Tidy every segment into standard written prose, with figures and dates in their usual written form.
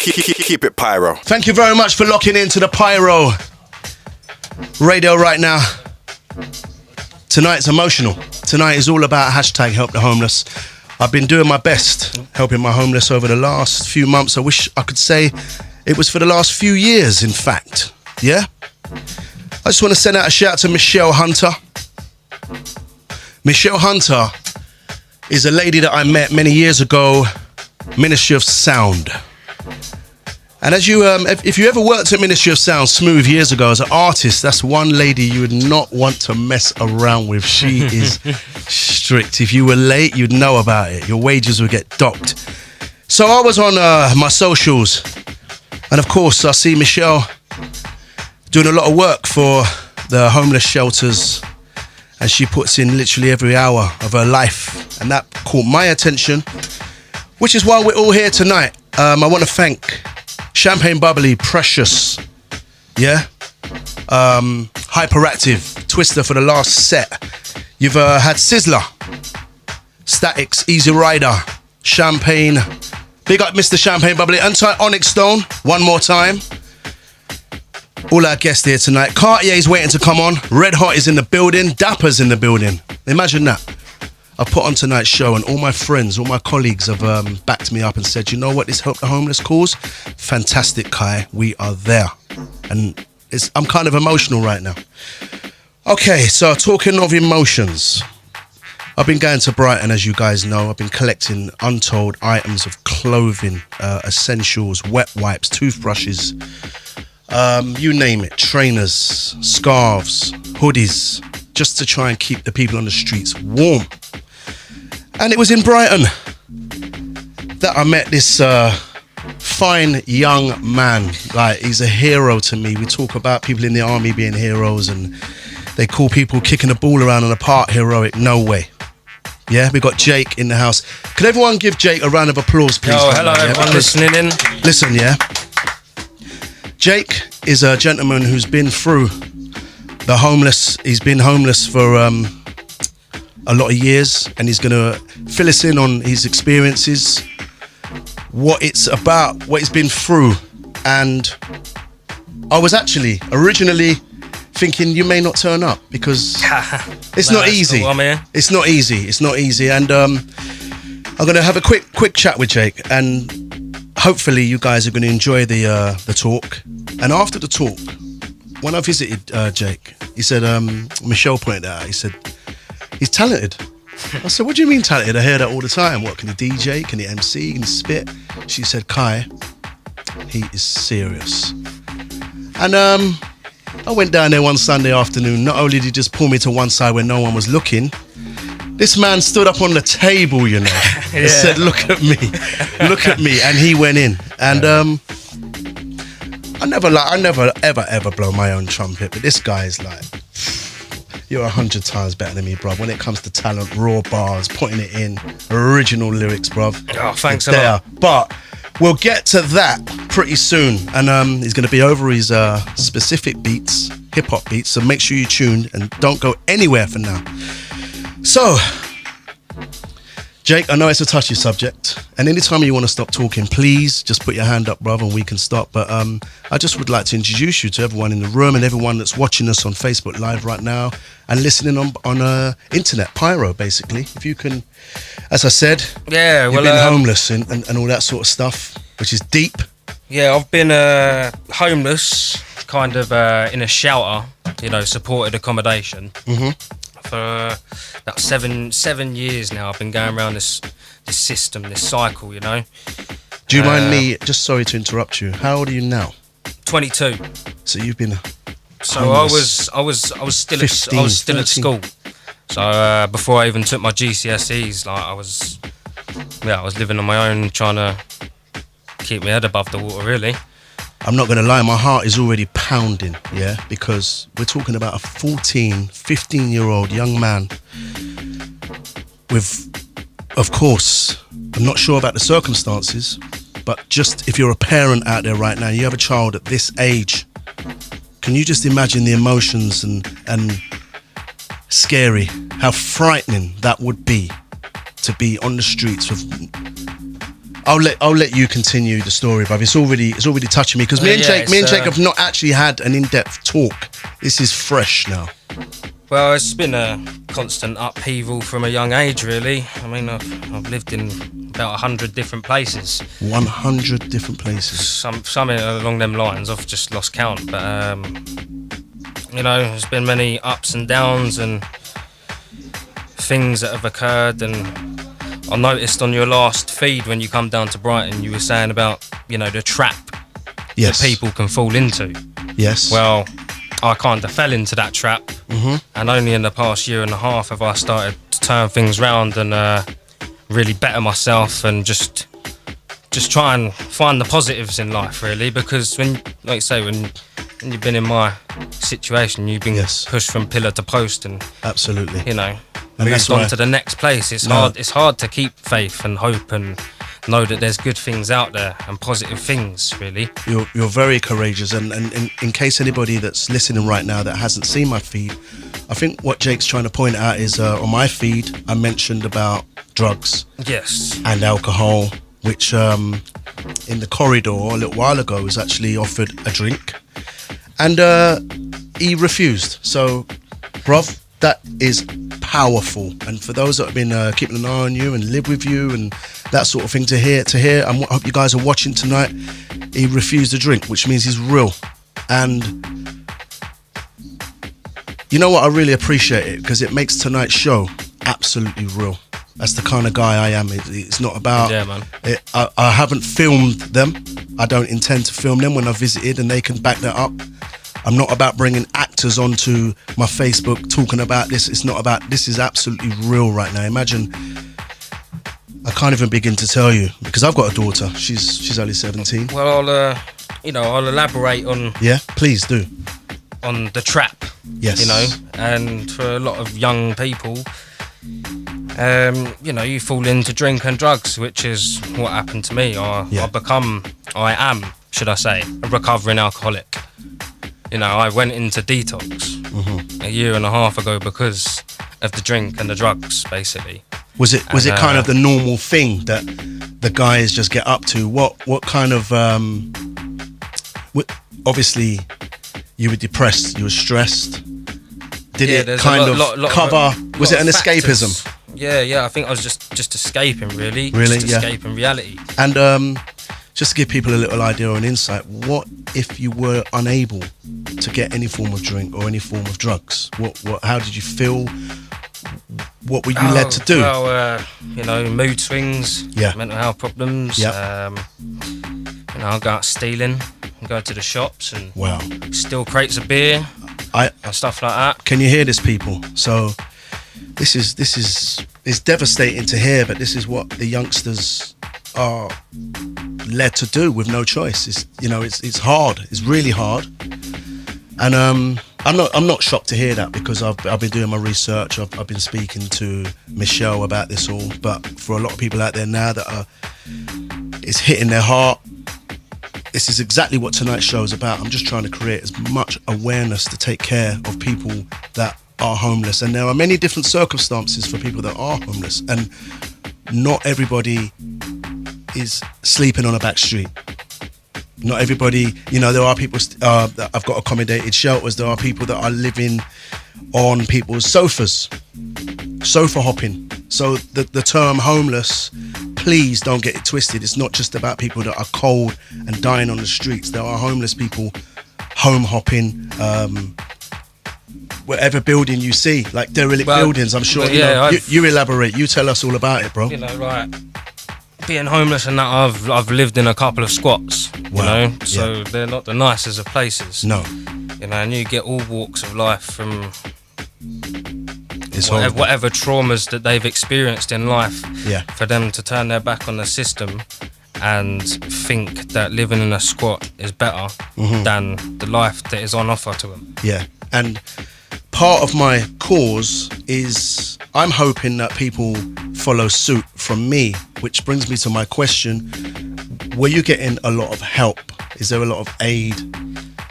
Keep it Pyro. Thank you very much for locking into the Pyro Radio right now. Tonight's emotional. Tonight is all about hashtag help the homeless. I've been doing my best helping my homeless over the last few months. I wish I could say it was for the last few years, in fact. Yeah? I just want to send out a shout to Michelle Hunter. Michelle Hunter is a lady that I met many years ago, Ministry of Sound. And as you, if you ever worked at Ministry of Sound Smooth years ago as an artist, that's one lady you would not want to mess around with. She is strict. If you were late, you'd know about it. Your wages would get docked. So I was on my socials, and of course I see Michelle doing a lot of work for the homeless shelters, and she puts in literally every hour of her life, and that caught my attention, which is why we're all here tonight. I want to thank Champagne Bubblee, Preshus, yeah, Hyperactive, Twista for the last set. You've had Sizzla, Statix, EasyRider, Champagne. Big up Mr. Champagne Bubblee, Onyxstone, one more time. All our guests here tonight. Cartier is waiting to come on. Redhot is in the building. Dappa's in the building. Imagine that. I've put on tonight's show and all my friends, all my colleagues have backed me up and said, you know what this Help the Homeless cause? Fantastic, Kai. We are there. And I'm kind of emotional right now. Okay, so talking of emotions, I've been going to Brighton, as you guys know. I've been collecting untold items of clothing, essentials, wet wipes, toothbrushes, you name it, trainers, scarves, hoodies, just to try and keep the people on the streets warm. And it was in Brighton that I met this fine young man. Like, he's a hero to me. We talk about people in the army being heroes, and they call people kicking a ball around on a park heroic. No way. Yeah, we got Jake in the house. Could everyone give Jake a round of applause, please? Oh, hello, everyone listening in. Listen, yeah. Jake is a gentleman who's been through the homeless. He's been homeless for a lot of years, and he's going to fill us in on his experiences, what it's about, what he's been through. And I was actually originally thinking you may not turn up because it's not easy. Cool, I'm here. It's not easy. And I'm going to have a quick chat with Jake, and hopefully you guys are going to enjoy the talk. And after the talk, when I visited Jake, he said, Michelle pointed out, he said, he's talented. I said, what do you mean talented? I hear that all the time. What, can he DJ? Can he MC? Can he spit? She said, Kai, he is serious. And I went down there one Sunday afternoon. Not only did he just pull me to one side where no one was looking, this man stood up on the table, you know, and said, look at me. And he went in. And I never ever blow my own trumpet, but this guy's like, you're 100 times better than me, bruv. When it comes to talent, raw bars, putting it in, original lyrics, bruv. Oh, thanks a lot. But we'll get to that pretty soon. And he's going to be over his specific beats, hip-hop beats, so make sure you tune and don't go anywhere for now. So, Jake, I know it's a touchy subject, and anytime you want to stop talking, please just put your hand up, brother, and we can stop. But I just would like to introduce you to everyone in the room and everyone that's watching us on Facebook Live right now and listening on internet, Pyro, basically. If you can, as I said, you've been homeless and all that sort of stuff, which is deep. Yeah, I've been homeless, kind of in a shelter, supported accommodation. Mm-hmm. For about seven years now. I've been going around this system, this cycle, Do you mind me, just sorry to interrupt you, how old are you now? 22. So you've been homeless. I was still 15, at school. So before I even took my GCSEs, like I was living on my own, trying to keep my head above the water, really. I'm not going to lie, my heart is already pounding, yeah, because we're talking about a 14, 15-year-old young man with, of course, I'm not sure about the circumstances, but just if you're a parent out there right now, you have a child at this age, can you just imagine the emotions and scary, how frightening that would be to be on the streets with I'll let you continue the story, bruv. It's already touching me because me and Jake have not actually had an in-depth talk. This is fresh now. Well, it's been a constant upheaval from a young age, really. I mean, I've lived in about 100 different places. 100 different places. Some along them lines. I've just lost count, but there's been many ups and downs and things that have occurred. And I noticed on your last feed when you come down to Brighton, you were saying about the trap that people can fall into. Yes. Well, I kind of fell into that trap, and only in the past year and a half have I started to turn things round and really better myself and just try and find the positives in life, really. Because when you've been in my situation, you've been pushed from pillar to post, and absolutely, and moved on to the next place. It's hard. It's hard to keep faith and hope and know that there's good things out there and positive things, really. You're very courageous, and in case anybody that's listening right now that hasn't seen my feed, I think what Jake's trying to point out is on my feed I mentioned about drugs and alcohol, which in the corridor a little while ago was actually offered a drink, and he refused. So bruv, that is powerful. And for those that have been keeping an eye on you and live with you and that sort of thing, to hear, I hope you guys are watching tonight. He refused a drink, which means he's real. And you know what, I really appreciate it because it makes tonight's show absolutely real. That's the kind of guy I am. It's not about... Yeah, man. I haven't filmed them. I don't intend to film them when I visited, and they can back that up. I'm not about bringing actors onto my Facebook talking about this. It's not about... This is absolutely real right now. Imagine... I can't even begin to tell you because I've got a daughter. She's only 17. Well, I'll elaborate on... Yeah, please do. On the trap. Yes. And for a lot of young people... you fall into drink and drugs, which is what happened to me. I am, should I say, a recovering alcoholic. I went into detox a year and a half ago because of the drink and the drugs, basically. Was it kind of the normal thing that the guys just get up to? What kind of obviously you were depressed, you were stressed. Did it kind of cover? Was it an escapism? Yeah. I think I was just escaping, really. Really, just escaping reality. And just to give people a little idea or an insight, what if you were unable to get any form of drink or any form of drugs? How did you feel? What were you led to do? Well, mood swings, mental health problems. Yeah. I'll go out stealing, and go to the shops and wow, steal crates of beer and stuff like that. Can you hear this, people? So this is devastating to hear, but this is what the youngsters are led to do with no choice. It's hard. It's really hard, and I'm not shocked to hear that because I've been doing my research. I've been speaking to Michelle about this all. But for a lot of people out there now that it's hitting their heart, this is exactly what tonight's show is about. I'm just trying to create as much awareness to take care of people that are homeless, and there are many different circumstances for people that are homeless, and not everybody is sleeping on a back street. Not everybody, there are people that I've got accommodated shelters. There are people that are living on people's sofas, sofa hopping. So the term homeless, please don't get it twisted. It's not just about people that are cold and dying on the streets. There are homeless people home hopping, whatever building you see, like derelict buildings. I'm sure you elaborate. You tell us all about it, bro. Right. Being homeless and that, I've lived in a couple of squats, so they're not the nicest of places. No. And you get all walks of life from it's whatever traumas that they've experienced in life, for them to turn their back on the system and think that living in a squat is better than the life that is on offer to them. Yeah, and part of my cause is I'm hoping that people follow suit from me, which brings me to my question. Were you getting a lot of help? Is there a lot of aid?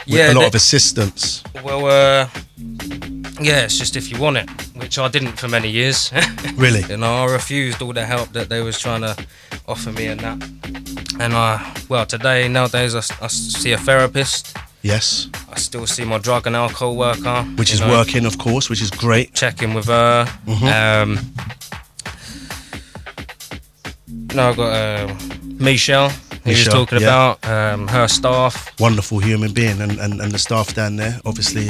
A lot of assistance? Well, it's just if you want it, which which I didn't for many years. Really? You know, I refused all the help that they was trying to offer me and that. And nowadays I see a therapist. Yes. I still see my drug and alcohol worker. Which is working, of course, which is great. Checking with her. I've got Michelle. He was talking about her staff. Wonderful human being, and the staff down there. Obviously,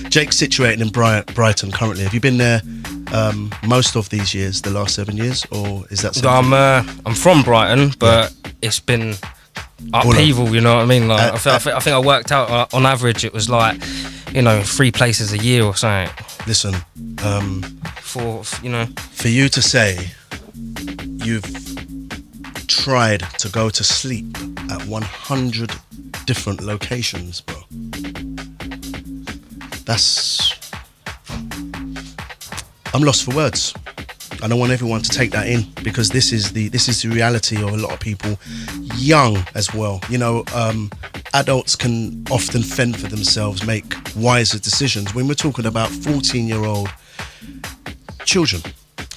Jake's situated in Brighton currently. Have you been there most of these years, the last 7 years, or is that something? I'm from Brighton, but it's been upheaval. You know what I mean? Like I think I worked out on average it was like 3 places a year or something. Listen, for you to say you've tried to go to sleep at 100 different locations, bro. I'm lost for words. I don't want everyone to take that in, because this is the reality of a lot of people, young as well. Adults can often fend for themselves, make wiser decisions. When we're talking about 14-year-old children.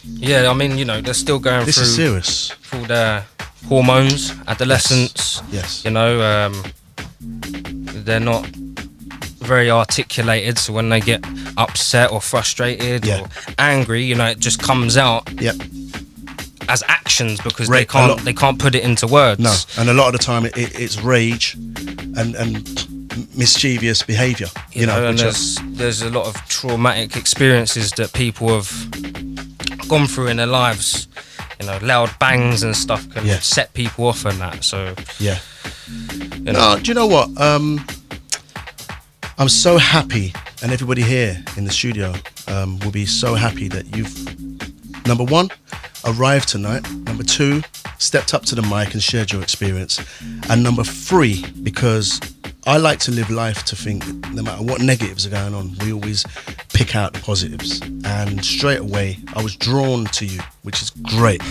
Yeah, I mean, they're still going this through. This is serious. Through their hormones, adolescence. Yes. They're not very articulated, so when they get upset or frustrated or angry, it just comes out as actions, because they can't put it into words. No, and a lot of the time it's rage and mischievous behaviour. And there's a lot of traumatic experiences that people have gone through in their lives. Loud bangs and stuff can set people off and that. So No, do you know what? I'm so happy, and everybody here in the studio will be so happy that you've, number one, arrived tonight. Number two, stepped up to the mic and shared your experience. And number three, because I like to live life to think that no matter what negatives are going on, we always pick out the positives. And straight away, I was drawn to you, which is great.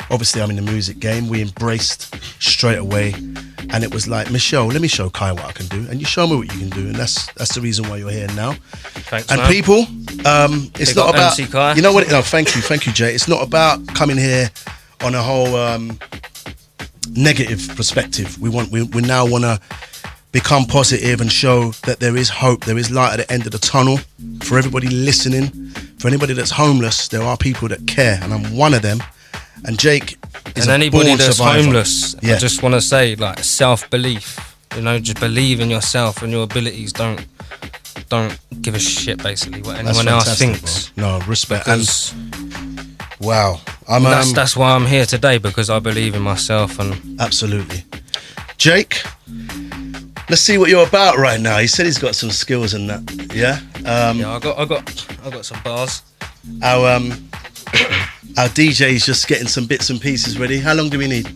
Obviously, I'm in the music game. We embraced straight away. And it was like, Michelle, let me show Kai what I can do. And you show me what you can do. And that's the reason why you're here now. Thanks, and man. People, it's not about... MC Kai. You know what? No, thank you, Jay. It's not about coming here on a whole negative perspective. We now want to become positive and show that there is hope, there is light at the end of the tunnel. For everybody listening, for anybody that's homeless, there are people that care, and I'm one of them. And Jake is and anybody born that's survivor. homeless, I just want to say, like, self-belief. Just believe in yourself and your abilities. Don't give a shit, basically, what anyone else thinks. Bro. No, respect. Because wow, that's why I'm here today, because I believe in myself. And absolutely, Jake. Let's see what you're about right now. He said he's got some skills in that. Yeah. I got some bars. Our DJ's just getting some bits and pieces ready. How long do we need?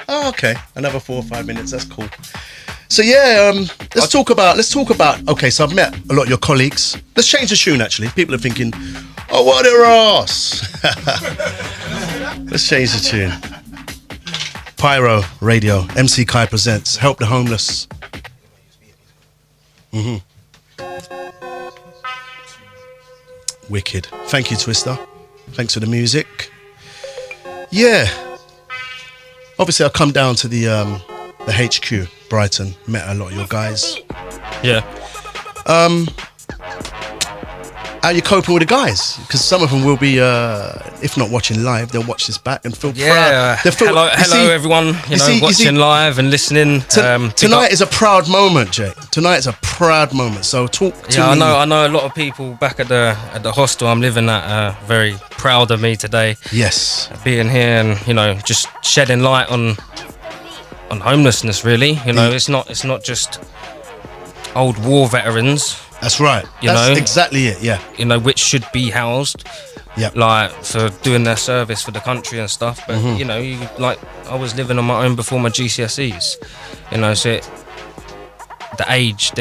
Oh, okay, another 4 or 5 minutes. That's cool. So let's talk about. Okay, so I've met a lot of your colleagues. Let's change the tune. Actually, people are thinking, "Oh, what a ass!" Let's change the tune. PyroRadio, MC Kai presents Help the Homeless. Wicked. Thank you, Twista. Thanks for the music. Yeah. Obviously, I come down to the HQ, Brighton. Met a lot of your guys. Yeah. How are you coping with the guys? Because some of them will be, if not watching live, they'll watch this back and feel proud. Hello, everyone. Watching live and listening. Tonight is a proud moment, Jake. Tonight is a proud moment. So talk to me. I know a lot of people back at the hostel I'm living at are very proud of me today. Yes. Being here and just shedding light on homelessness. Really, it's not just old war veterans. That's right. That's exactly it. Yeah. Which should be housed. Yeah. Like for doing their service for the country and stuff. But I was living on my own before my GCSEs. So the age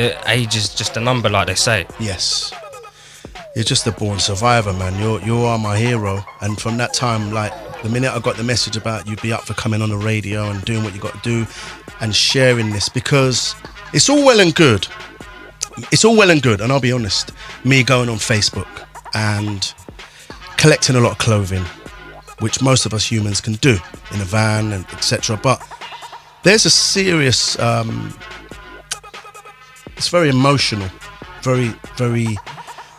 is just a number, like they say. Yes. You're just a born survivor, man. You are my hero. And from that time, like the minute I got the message about you'd be up for coming on the radio and doing what you got to do and sharing this, because it's all well and good. It's all well and good, and I'll be honest, me going on Facebook and collecting a lot of clothing, which most of us humans can do in a van and etc. But there's a serious, it's very emotional, very,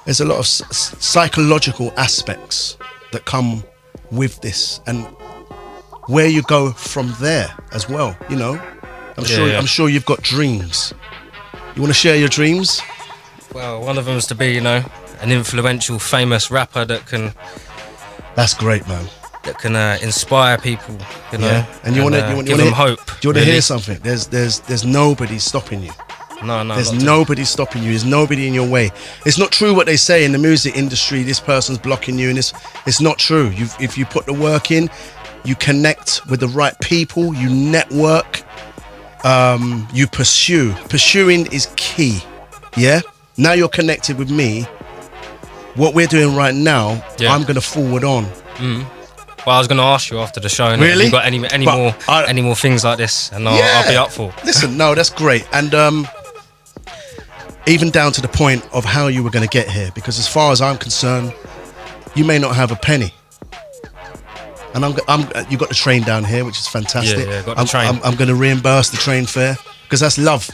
there's a lot of psychological aspects that come with this, and where you go from there as well, you know. I'm sure you've got dreams. You want to share your dreams? Well, one of them is to be, you know, an influential, famous rapper that can. That's great, man. That can inspire people, you know. Yeah. And you want to give them hope. Do you want to hear something? There's nobody stopping you. No. There's nobody stopping you. There's nobody in your way. It's not true what they say in the music industry. This person's blocking you, and it's not true. If you put the work in, you connect with the right people. You network. You pursue. Pursuing is key. Yeah. Now you're connected with me. What we're doing right now, I'm going to forward on. Well, I was going to ask you after the show. Really? Have you got any more things like this? And I'll be up for. Listen, no, that's great. And even down to the point of how you were going to get here, because as far as I'm concerned, you may not have a penny. And you got the train down here, which is fantastic. Yeah, got the train. I'm going to reimburse the train fare, because that's love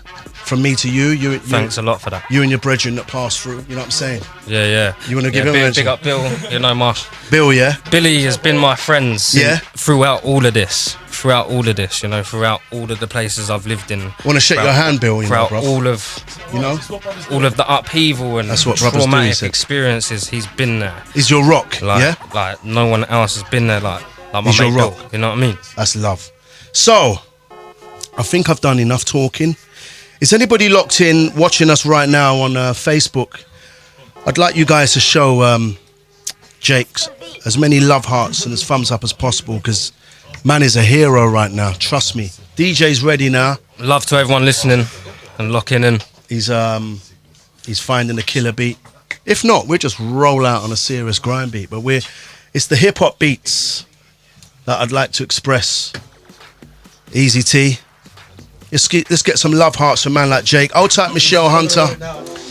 from me to you. Thanks a lot for that. You and your brethren that passed through. You know what I'm saying? Yeah. You want to give him a big up Bill? You know, Bill, yeah. Billy has been my friend throughout all of this. You know, throughout all of the places I've lived in. Want to shake your hand, Bill? You know, throughout all of the upheaval and that's what traumatic experiences, he's been there. He's your rock, Like no one else has been there. Like my mate Bill. You know what I mean? That's love. So, I think I've done enough talking. Is anybody locked in watching us right now on Facebook? I'd like you guys to show Jake as many love hearts and as thumbs up as possible, because man is a hero right now. Trust me. DJ's ready now. Love to everyone listening and locking in. He's finding a killer beat. If not, we'll just roll out on a serious grind beat. But it's the hip hop beats that I'd like to express. Easy T. Let's get some love hearts from a man like Jake. Old type Michelle Hunter.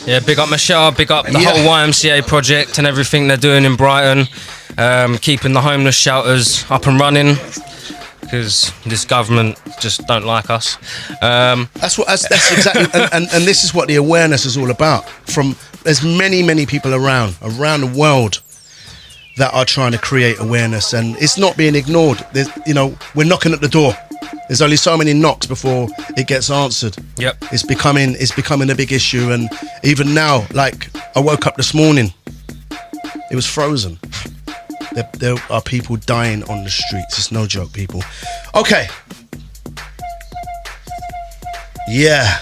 Yeah, big up Michelle, big up the whole YMCA project and everything they're doing in Brighton. Keeping the homeless shelters up and running, because this government just don't like us. That's exactly, and this is what the awareness is all about. There's many people around the world that are trying to create awareness, and it's not being ignored. We're knocking at the door. There's only so many knocks before it gets answered. Yep. It's becoming a big issue, and even now, like I woke up this morning, it was frozen. There are people dying on the streets. It's no joke, people. Okay. Yeah.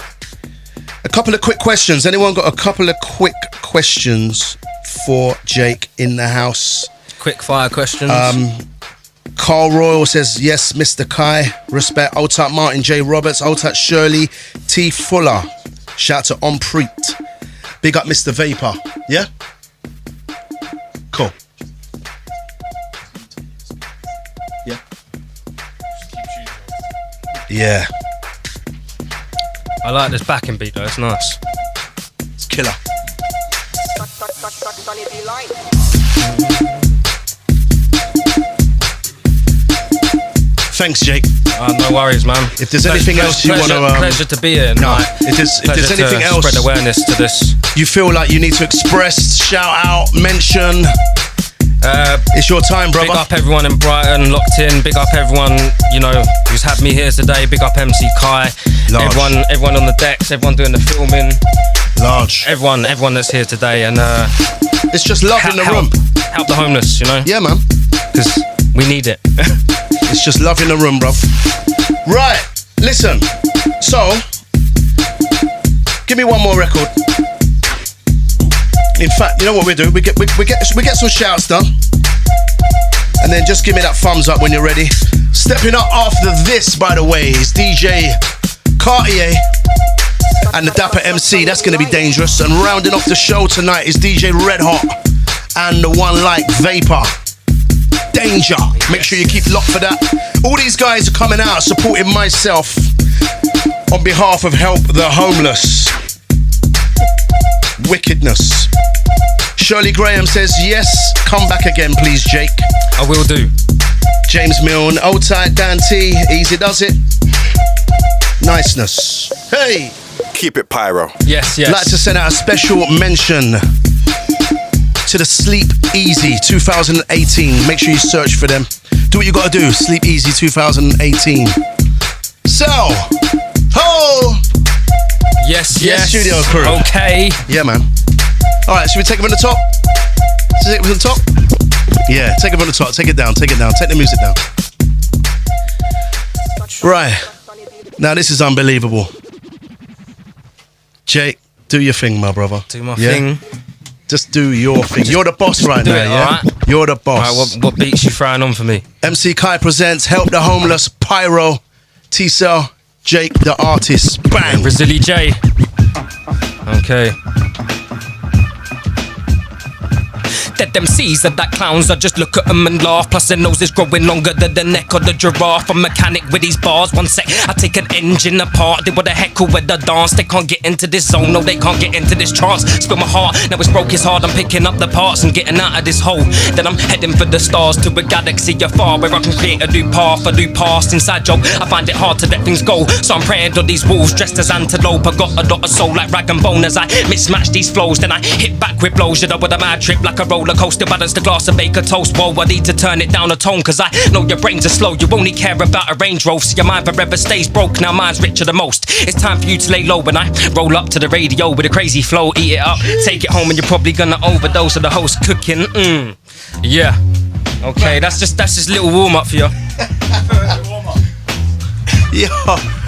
A couple of quick questions. Anyone got a couple of quick questions for Jake in the house? Quick fire questions. Carl Royal says, yes, Mr. Kai. Respect. Old type Martin J. Roberts. Old type Shirley T. Fuller. Shout to Ompreet. Big up Mr. Vapour. Yeah? Cool. Yeah. Yeah. I like this backing beat though, it's nice. It's killer. Thanks, Jake. No worries, man. If there's anything else you want to... pleasure to be here. No, if there's anything else... spread awareness to this. You feel like you need to express, shout out, mention... it's your time, brother. Big up everyone in Brighton, locked in. Big up everyone, who's had me here today. Big up MC Kai. Large. Everyone on the decks, everyone doing the filming. Large. Everyone that's here today. And it's just love in the room. Help the homeless, Yeah, man. Because we need it. It's just love in the room, bruv. Right, listen. So, give me one more record. In fact, you know what we do? We get some shouts done, and then just give me that thumbs up when you're ready. Stepping up after this, by the way, is DJ Cartier and the Dappa MC. That's going to be dangerous. And rounding off the show tonight is DJ Redhot and the one like Vapour. Danger. Make sure you keep locked for that. All these guys are coming out supporting myself on behalf of Help the Homeless. Wickedness. Shirley Graham says, yes, come back again, please, Jake. I will do. James Milne, old tight Dan T, easy does it. Niceness. Hey! Keep it pyro. Yes, yes. I'd like to send out a special mention to the Sleep Easy 2018. Make sure you search for them. Do what you gotta do. Sleep Easy 2018. So, ho! Yes, Yes, studio crew. Okay. Yeah, man. Alright, should we take it from the top? Take it from the top? Yeah, take it from the top. Take it down, take it down. Take the music down. Right. Now this is unbelievable. Jake, do your thing, my brother. Do my thing. Just do your thing. You're the boss right now, yeah? Right. You're the boss. Right, what beats you throwing on for me? MC Kai presents Help the Homeless, Pyro, T-Cell, Jake the Artist. Bang! R3SILI J. Okay. Dead MCs are that clowns, I just look at them and laugh. Plus their nose is growing longer than the neck of the giraffe. I'm mechanic with these bars, one sec, I take an engine apart. They wanna heckle with the dance, they can't get into this zone. No, they can't get into this trance. Spill my heart, now it's broke, it's hard. I'm picking up the parts and getting out of this hole. Then I'm heading for the stars, to a galaxy afar, where I can create a new path, a new past. Inside joke, I find it hard to let things go, so I'm praying on these wolves dressed as antelope. I got a lot of soul like rag and bone as I mismatch these flows. Then I hit back with blows, you know, with a mad trip like a roller coaster. Balance the glass and bake a toast. Whoa, I need to turn it down a tone, cause I know your brains are slow. You only care about a Range Rover, so your mind forever stays broke. Now mine's richer than most. It's time for you to lay low when I roll up to the radio with a crazy flow. Eat it up, take it home, and you're probably gonna overdose of the host cooking. Yeah. Okay, that's just a little warm up for you. Yeah,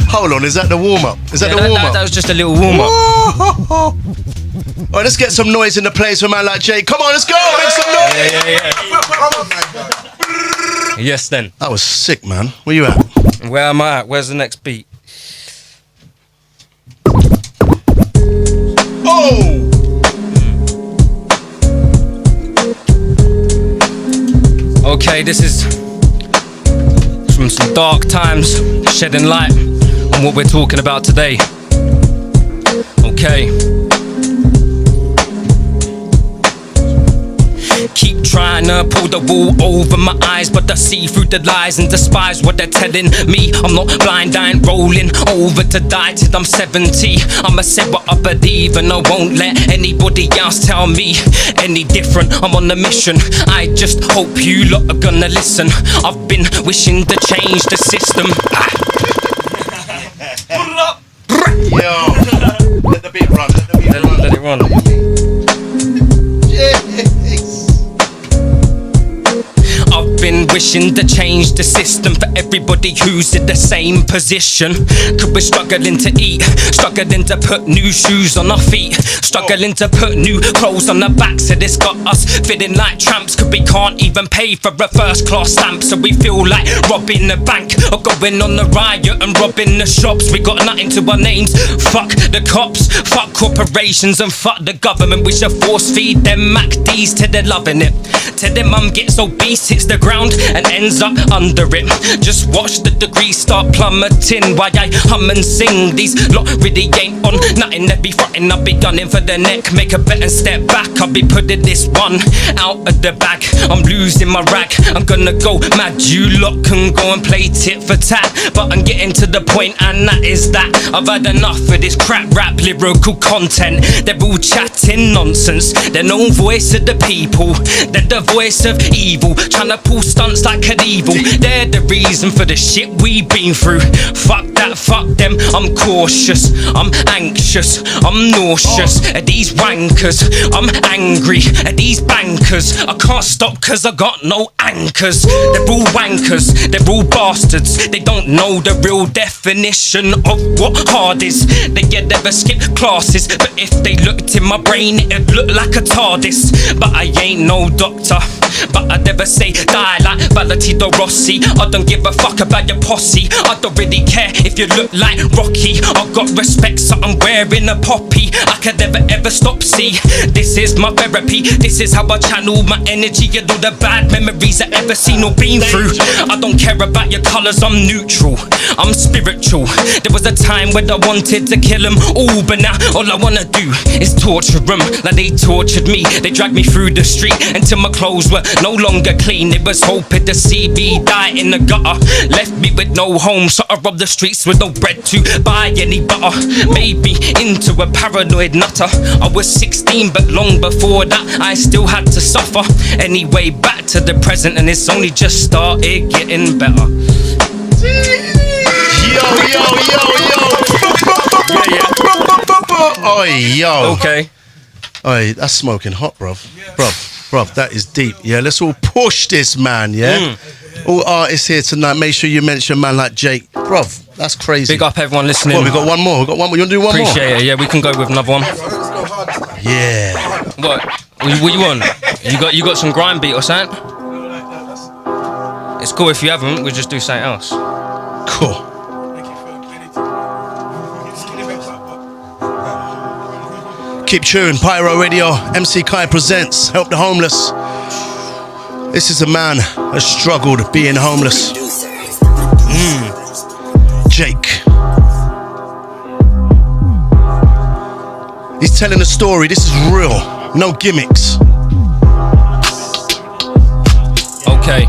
hold on, is that the warm-up? Is that the warm-up? That was just a little warm-up. Alright, let's get some noise in the place for a man like Jay. Come on, let's go, make some noise! Yeah. Yes, then. That was sick, man. Where you at? Where am I at? Where's the next beat? Oh! Okay, this is from some dark times, shedding light on what we're talking about today. Okay. Keep trying to pull the wool over my eyes, but I see through the lies and despise what they're telling me. I'm not blind, I ain't rolling over to die till I'm 70. I'ma say what I believe and I won't let anybody else tell me any different. I'm on a mission, I just hope you lot are gonna listen. I've been wishing to change the system. Yo, let the beat run, let the beat run. Let it run. I've been wishing to change the system for everybody who's in the same position. Cause we're struggling to eat, struggling to put new shoes on our feet, struggling to put new clothes on our backs. So this got us feeling like tramps, cause we can't even pay for a first class stamp. So we feel like robbing the bank or going on the riot and robbing the shops. We got nothing to our names. Fuck the cops, fuck corporations and fuck the government. We should force feed them MacDs till they're loving it, till their mum gets obese, hits the ground and ends up under it. Just watch the degrees start plummeting while I hum and sing. These lot really ain't on nothing, they be frontin'. I'll be gunning for the neck, make a bet and step back. I'll be putting this one out of the bag. I'm losing my rag, I'm gonna go mad. You lot can go and play tit for tat, but I'm getting to the point and that is that. I've had enough of this crap rap lyrical content. They're all chatting nonsense, they're no voice of the people, they're the voice of evil, trying to pull stunts like an evil. They're the reason for the shit we've been through. Fuck that, fuck them, I'm cautious, I'm anxious, I'm nauseous at these wankers, I'm angry at these bankers. I can't stop cause I got no anchors. They're all wankers, they're all bastards, they don't know the real definition of what hard is. They never skip classes, but if they looked in my brain it'd look like a TARDIS. But I ain't no doctor, but I never say die like Valentino Rossi. I don't give a fuck about your posse. I don't really care if you look like Rocky. I got respect, so I'm wearing a poppy. I can never ever stop, see. This is my therapy. This is how I channel my energy and all the bad memories I ever seen or been through. I don't care about your colours, I'm neutral. I'm spiritual. There was a time when I wanted to kill them all, but now all I wanna do is torture them like they tortured me. They dragged me through the street until my clothes were no longer clean. They was hoping to see me die in the gutter. Left me with no home, so I robbed the streets with no bread to buy any butter. Made me into a paranoid nutter. I was 16, but long before that I still had to suffer. Anyway, back to the present, and it's only just started getting better. Oi, yo. Okay. Oi, that's smoking hot, bruv. Bruv, that is deep. Yeah, let's all push this, man, yeah? All artists here tonight, make sure you mention a man like Jake. Bruv, that's crazy. Big up everyone listening. What, we got one more? You want to do one more? Appreciate it, yeah, we can go with another one. Yeah. What you want? You got some grime beat or something? It's cool if you haven't, we'll just do something else. Cool. Keep tuned, Pyro Radio, MC Kai presents Help the Homeless. This is a man who has struggled being homeless. Jake. He's telling a story, this is real, no gimmicks. Okay.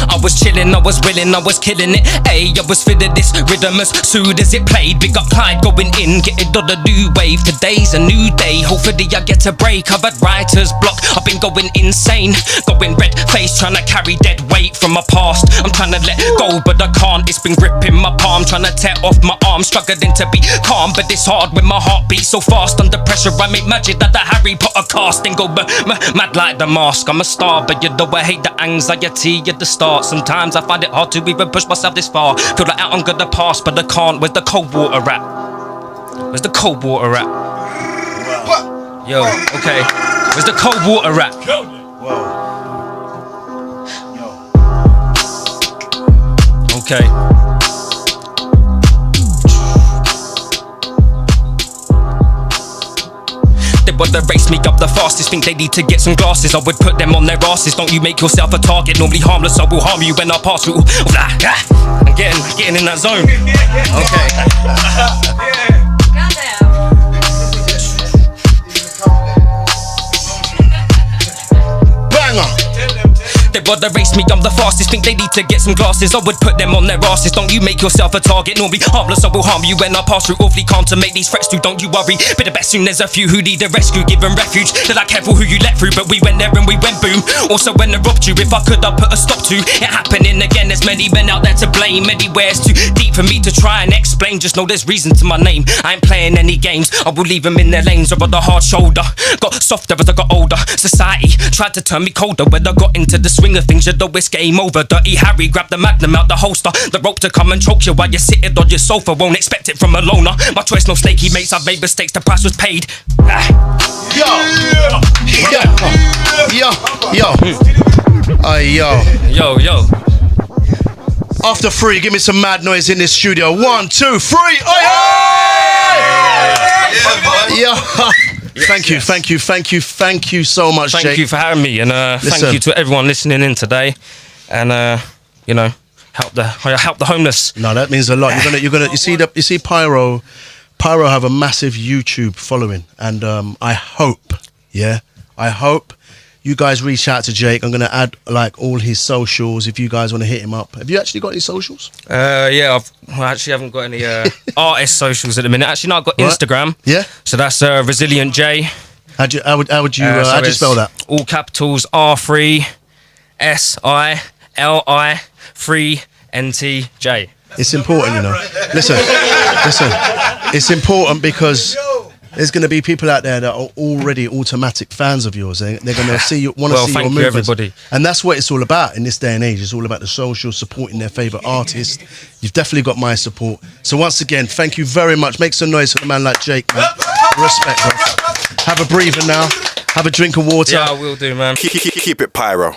I was chillin', I was willing, I was killing it. Ayy, I was feeling this rhythm as soon as it played. Big up Clyde going in, getting on a new wave. Today's a new day, hopefully I get a break. I've had writer's block, I've been going insane. Going red face, trying to carry dead weight from my past. I'm trying to let go, but I can't. It's been gripping my palm, trying to tear off my arm. Struggling to be calm, but it's hard when my heart beats so fast. Under pressure, I make magic that the Harry Potter casting. Go mad like the mask. I'm a star, but you know I hate the anxiety at the start. Sometimes I find it hard to even push myself this far. Feel like I'm gonna pass, but I can't. Where's the cold water at? Where's the cold water at? Yo, okay. Where's the cold water at? Okay. They wanna race me up the fastest, think they need to get some glasses. I would put them on their asses. Don't you make yourself a target. Normally harmless, I will harm you when I pass through. I'm getting in that zone. Okay. Banger. They wanna race me, I'm the fastest. Think they need to get some glasses. I would put them on their asses. Don't you make yourself a target. Normally harmless, I will harm you when I pass through. Awfully calm to make these threats through. Don't you worry, but the best soon there's a few who need a rescue. Give them refuge. They're like careful who you let through, but we went there and we went boom. Also when I robbed you, if I could I put a stop to it happening again. There's many men out there to blame. Anywhere it's too deep for me to try and explain. Just know there's reason to my name. I ain't playing any games. I will leave them in their lanes or on the hard shoulder. Got softer as I got older. Society tried to turn me colder when I got into the swing of things. You know it's game over. Dirty Harry grabbed the magnum out the holster. The rope to come and choke you while you're sitting on your sofa. Won't expect it from a loner. My choice no snaky mates. I've made mistakes. The price was paid. Yo. Yo. After 3, give me some mad noise in this studio. 1, 2, 3. Thank you so much, Jake. Thank you for having me, and thank you to everyone listening in today, and help the homeless. No, that means a lot. You see Pyro have a massive YouTube following, and I hope you guys reach out to Jake. I'm gonna add like all his socials if you guys want to hit him up. Have you actually got any socials? I actually haven't got any artist socials at the minute. Actually, no, I've got Instagram. Yeah. So that's Resilient J. How would you spell that? All capitals R3SILI3NT J. It's important, you know. Listen. It's important because there's going to be people out there that are already automatic fans of yours. They're going to see you, want to see your movements. Everybody. And that's what it's all about in this day and age. It's all about the social, supporting their favourite artist. You've definitely got my support. So once again, thank you very much. Make some noise for a man like Jake, man. Respect, bro. Have a breather now. Have a drink of water. Yeah, I will do, man. Keep it pyro.